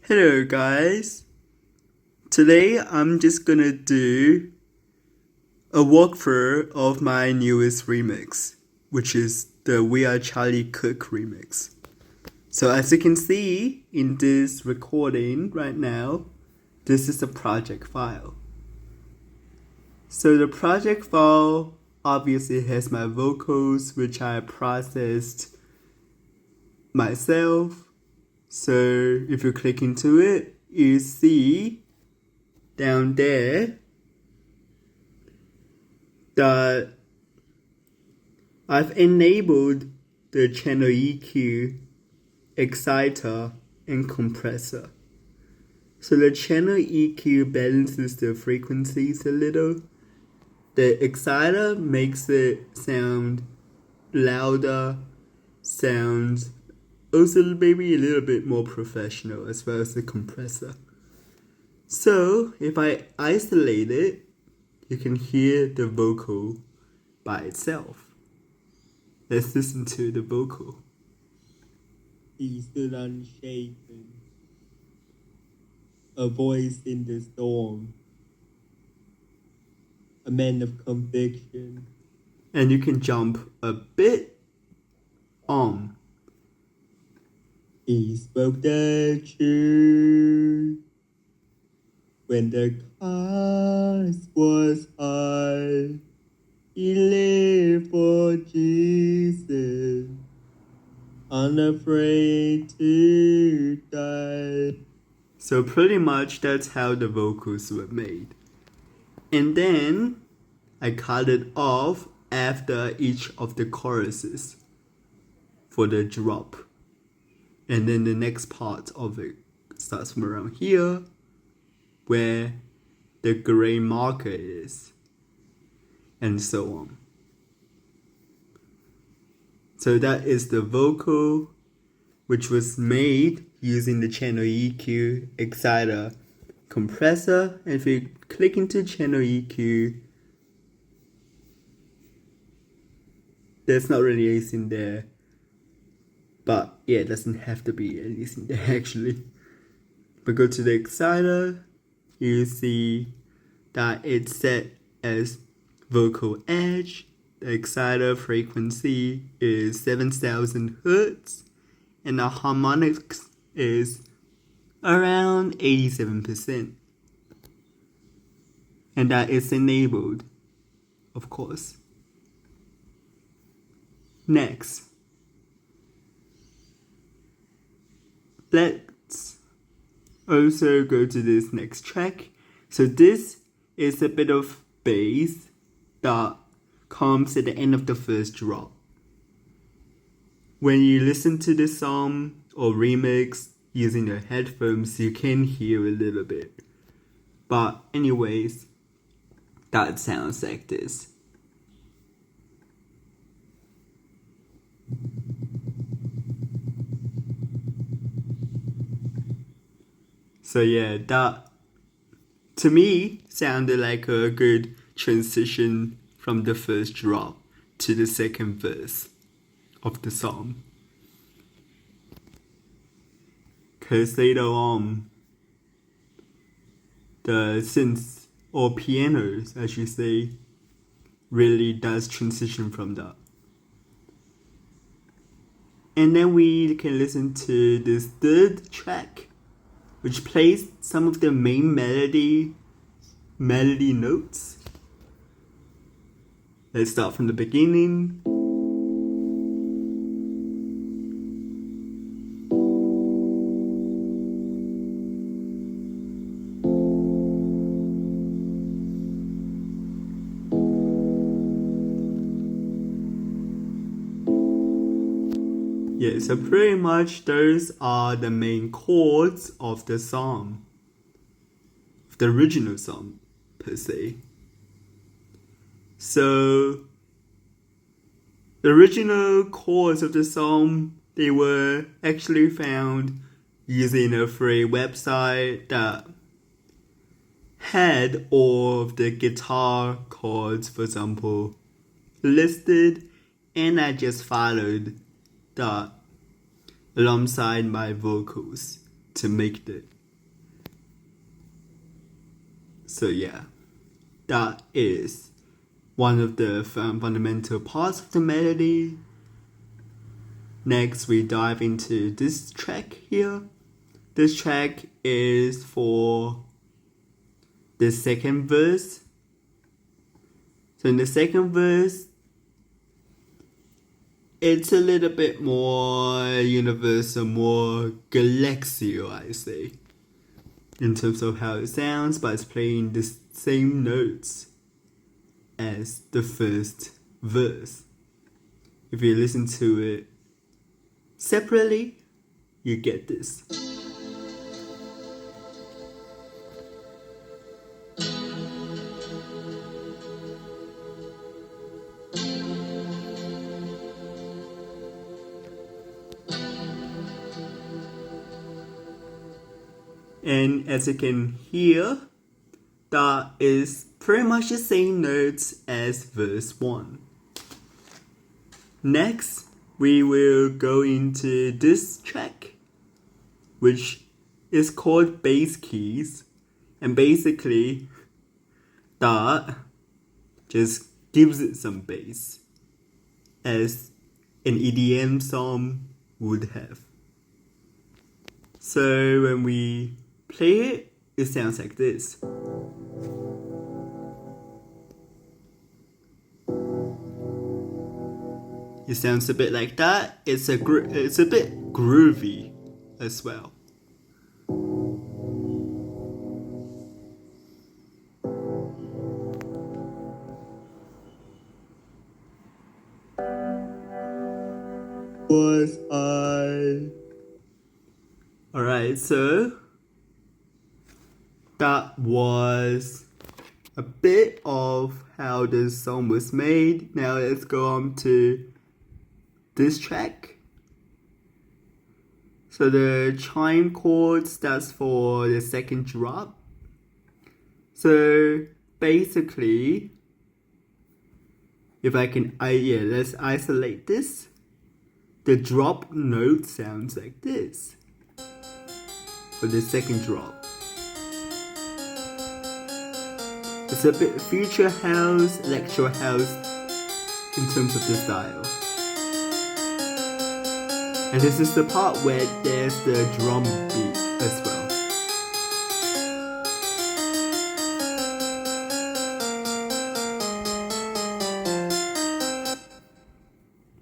Hello guys, today I'm just gonna do a walkthrough of my newest remix, which is the We Are Charlie Kirk remix. So as you can see in this recording right now, this is a project file. So the project file obviously has my vocals, which I processed myself. So if you click into it, you see down there that I've enabled the channel EQ, exciter, and compressor. So the channel EQ balances the frequencies a little. The exciter makes it sound louder, sounds also maybe a little bit more professional, as well as the compressor. So if I isolate it, you can hear the vocal by itself. Let's listen to the vocal. He stood unshaken, a voice in the storm, a man of conviction. And you can jump a bit on. He spoke the truth when the cost was high. He lived for Jesus, unafraid to die. So pretty much that's how the vocals were made. And then I cut it off after each of the choruses for the drop. And then the next part of it starts from around here, where the gray marker is, and so on. So that is the vocal, which was made using the channel EQ, exciter, compressor. And if you click into channel EQ, there's not really anything there. But yeah, it doesn't have to be anything there actually. But go to the exciter, you see that it's set as vocal edge. The exciter frequency is 7,000 Hz, and the harmonics is around 87%. And that is enabled, of course. Next, let's also go to this next track. So this is a bit of bass that comes at the end of the first drop. When you listen to the song or remix using your headphones, you can hear a little bit. But anyways, that sounds like this. So yeah, that to me sounded like a good transition from the first drop to the second verse of the song. Cause later on, the synths or pianos, I should say, really does transition from that. And then we can listen to this third track, which plays some of the main melody notes. Let's start from the beginning. Yeah, so pretty much those are the main chords of the song, the original song per se. So the original chords of the song, they were actually found using a free website that had all of the guitar chords, for example, listed, and I just followed that alongside my vocals to make So yeah, that is one of the fundamental parts of the melody. Next, we dive into this track here. This track is for the second verse. So in the second verse, it's a little bit more universal, more galaxial, I say, in terms of how it sounds, but it's playing the same notes as the first verse. If you listen to it separately, you get this. And as you can hear, that is pretty much the same notes as verse 1. Next, we will go into this track, which is called bass keys. And basically, that just gives it some bass, as an EDM song would have. So when we play it, it sounds like this. It sounds a bit like that. It's a bit groovy as well. Was I? Alright, so that was a bit of how this song was made. Now let's go on to this track. So the chime chords, that's for the second drop. So basically, if I can, let's isolate this. The drop note sounds like this for the second drop. It's a bit future house, electro house in terms of the style. And this is the part where there's the drum beat as well.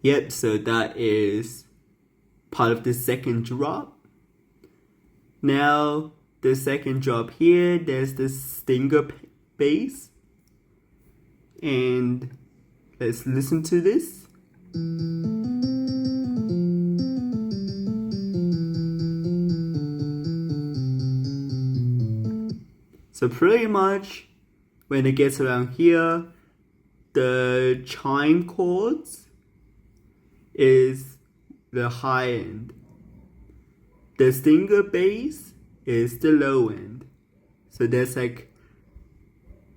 Yep, so that is part of the second drop. Now, the second drop here, there's the stinger bass. And let's listen to this. So pretty much, when it gets around here, the chime chords is the high end. The stinger bass is the low end. So that's like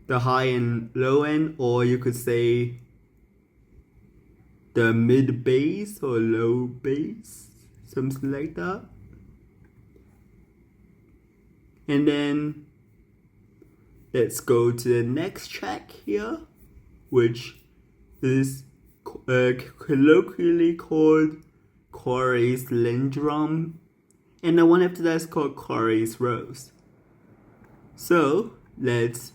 the high and low end, or you could say the mid bass or low bass, something like that. And then let's go to the next track here, which is colloquially called Corey's Lindrum, and the one after that is called Corey's Rose. So let's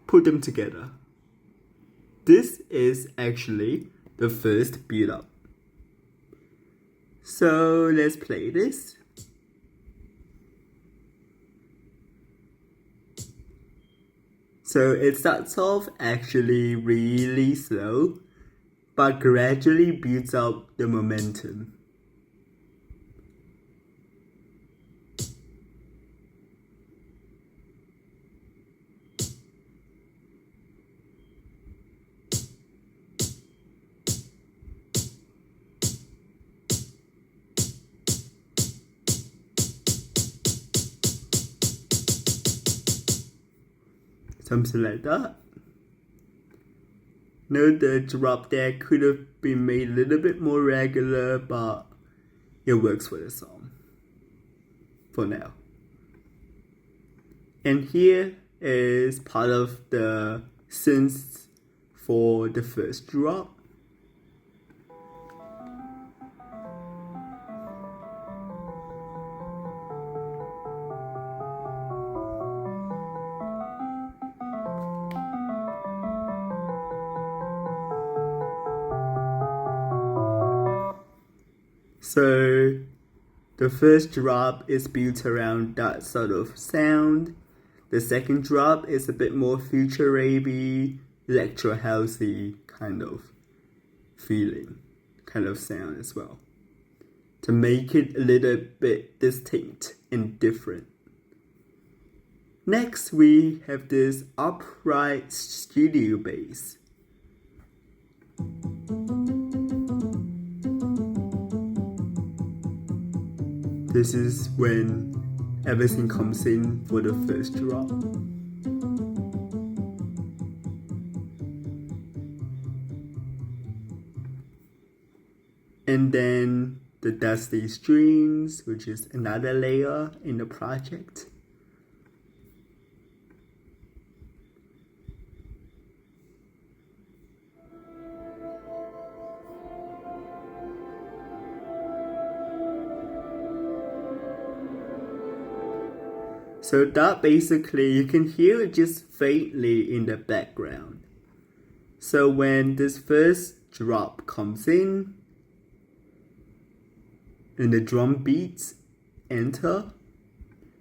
put them together. This is actually the first beat up. So let's play this. So it starts off actually really slow, but gradually builds up the momentum. Something like that. Note the drop there could have been made a little bit more regular, but it works for the song for now. And here is part of the synths for the first drop. So the first drop is built around that sort of sound. The second drop is a bit more future ravey, electro housey kind of feeling, kind of sound as well, to make it a little bit distinct and different. Next, we have this upright studio bass. This is when everything comes in for the first drop. And then the dusty strings, which is another layer in the project. So that basically, you can hear it just faintly in the background. So when this first drop comes in, and the drum beats enter,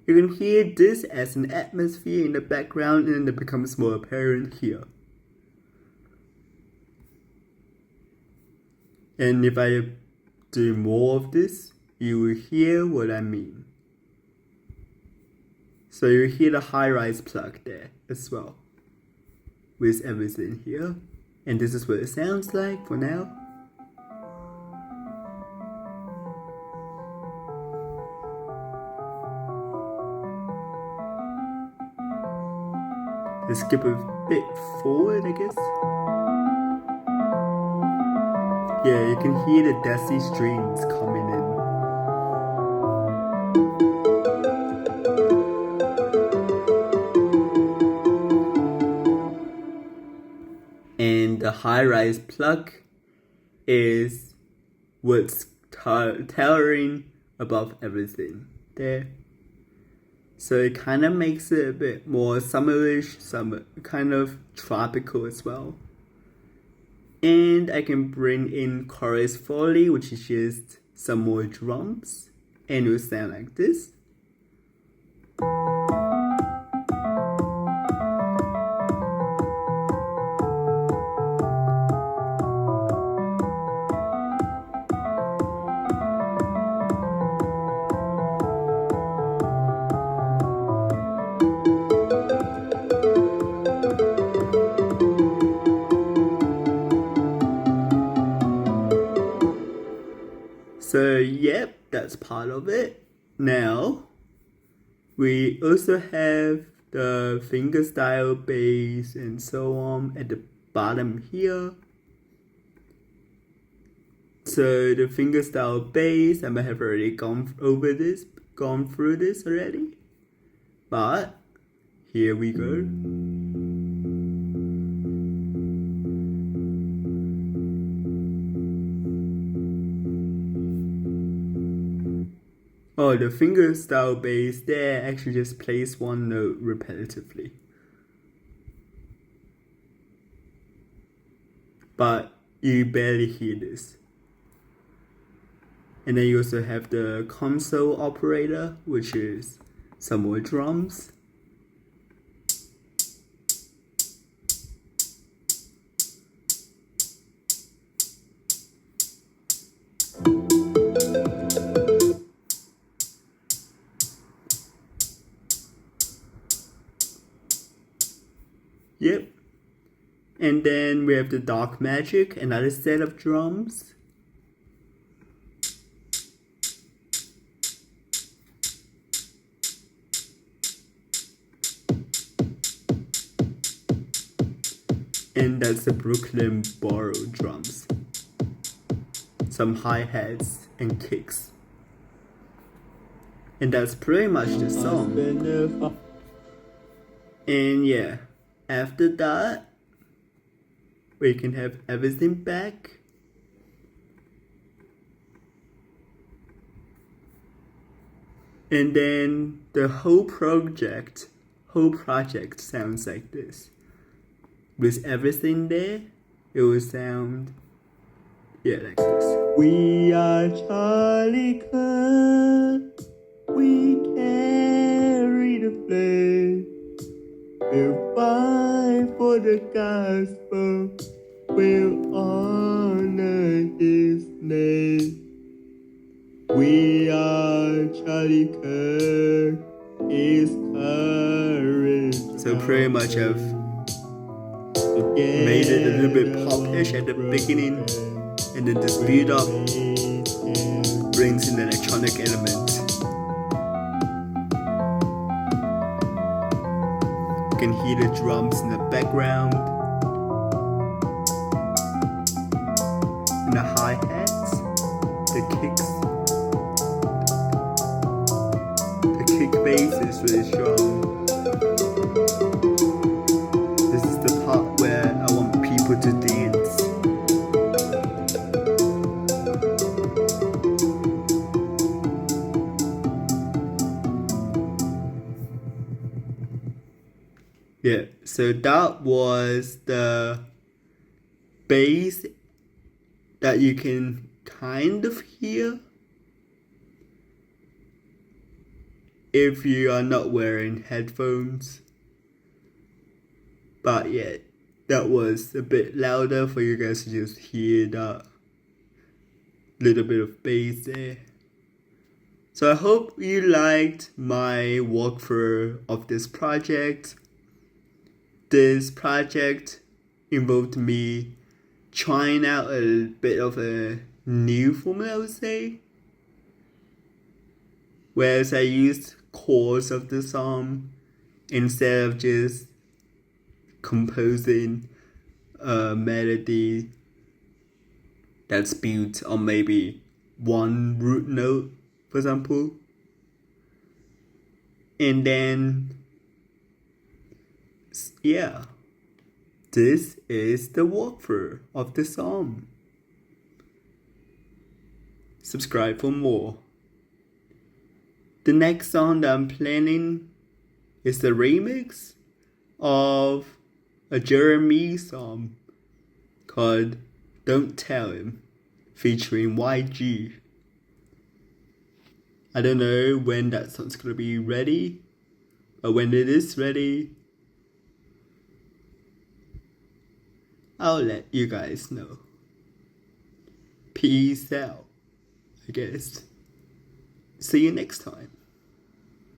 you can hear this as an atmosphere in the background, and it becomes more apparent here. And if I do more of this, you will hear what I mean. So you hear the high-rise plug there as well, with everything here. And this is what it sounds like for now. Let's skip a bit forward, I guess. Yeah, you can hear the dusty strings coming in. And the high-rise plug is what's towering above everything there. So it kind of makes it a bit more summerish, some kind of tropical as well. And I can bring in chorus foley, which is just some more drums, and it will sound like this. So yep, that's part of it. Now, we also have the fingerstyle bass and so on at the bottom here. So the fingerstyle bass, I might have already gone through this already. But here we go. Oh, the fingerstyle bass there actually just plays one note repetitively. But you barely hear this. And then you also have the console operator, which is some more drums. Yep. And then we have the Dark Magic, another set of drums. And that's the Brooklyn borrowed drums. Some hi-hats and kicks. And that's pretty much the song. And yeah, after that, we can have everything back. And then the whole project sounds like this. With everything there, it will sound, yeah, like this. We are Charlie Kirk. We carry the flame. We'll fight for the gospel. We'll honor His name. We are Charlie Kirk. His courage. So pretty much I've made it a little bit pop-ish at the beginning, and then this build up brings in the electronic element. You can hear the drums in the background, and the hi-hats, the kicks. The kick bass is really strong. This is the part where I want people to dance. Yeah, so that was the bass that you can kind of hear if you are not wearing headphones. But yeah, that was a bit louder for you guys to just hear that little bit of bass there. So I hope you liked my walkthrough of this project. This project involved me trying out a bit of a new formula, I would say. Whereas I used chords of the song instead of just composing a melody that's built on maybe one root note, for example. And then, yeah, this is the walkthrough of the song. Subscribe for more. The next song that I'm planning is the remix of a Jeremy song called Don't Tell Him, featuring YG. I don't know when that song's gonna be ready, but when it is ready, I'll let you guys know. Peace out, I guess. See you next time.